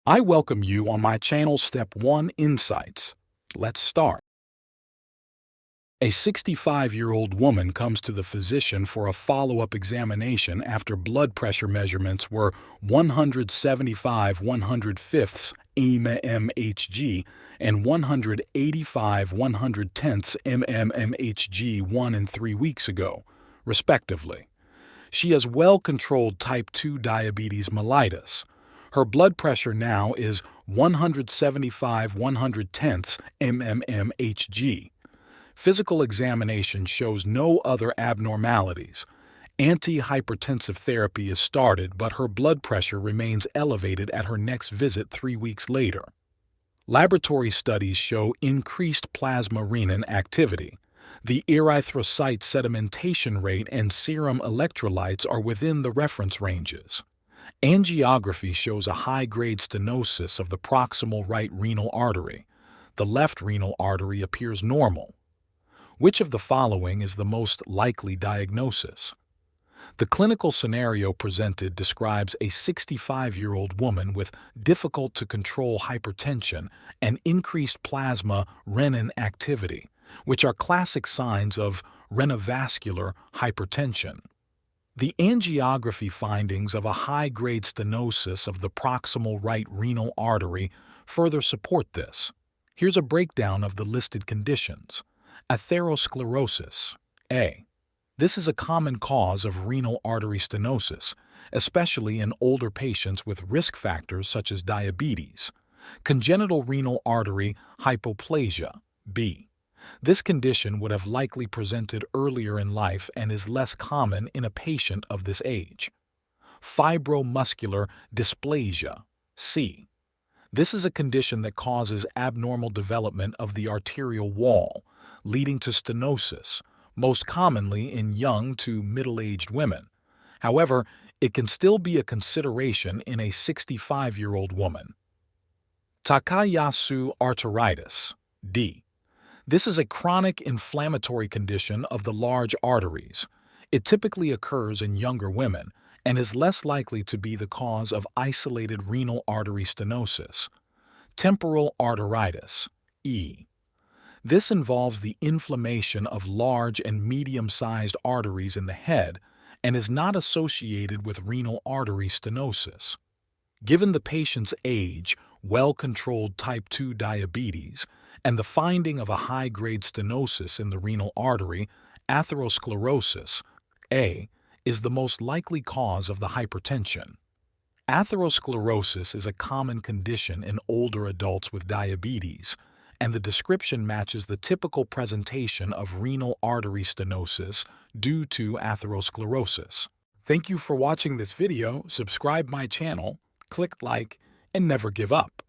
I welcome you on my channel Step 1 Insights. Let's start. A 65-year-old woman comes to the physician for a follow-up examination after blood pressure measurements were 175 1/5 mmHg and 185 1/10 mmHg 1 and 3 weeks ago, respectively. She has well-controlled type 2 diabetes mellitus. Her blood pressure now is 175 1/10 mmHg. Physical examination shows no other abnormalities. Antihypertensive therapy is started, but her blood pressure remains elevated at her next visit 3 weeks later. Laboratory studies show increased plasma renin activity. The erythrocyte sedimentation rate and serum electrolytes are within the reference ranges. Angiography shows a high-grade stenosis of the proximal right renal artery. The left renal artery appears normal. Which of the following is the most likely diagnosis? The clinical scenario presented describes a 65-year-old woman with difficult-to-control hypertension and increased plasma renin activity, which are classic signs of renovascular hypertension. The angiography findings of a high-grade stenosis of the proximal right renal artery further support this. Here's a breakdown of the listed conditions. Atherosclerosis. A. This is a common cause of renal artery stenosis, especially in older patients with risk factors such as diabetes. Congenital renal artery hypoplasia. B. This condition would have likely presented earlier in life and is less common in a patient of this age. Fibromuscular dysplasia. C. This is a condition that causes abnormal development of the arterial wall, leading to stenosis, most commonly in young to middle-aged women. However, it can still be a consideration in a 65-year-old woman. Takayasu arteritis. D. This is a chronic inflammatory condition of the large arteries. It typically occurs in younger women and is less likely to be the cause of isolated renal artery stenosis. Temporal arteritis. E. This involves the inflammation of large and medium-sized arteries in the head and is not associated with renal artery stenosis. Given the patient's age, well-controlled type 2 diabetes, and the finding of a high-grade stenosis in the renal artery, atherosclerosis, A, is the most likely cause of the hypertension. Atherosclerosis is a common condition in older adults with diabetes, and the description matches the typical presentation of renal artery stenosis due to atherosclerosis. Thank you for watching this video. Subscribe my channel, click like, and never give up.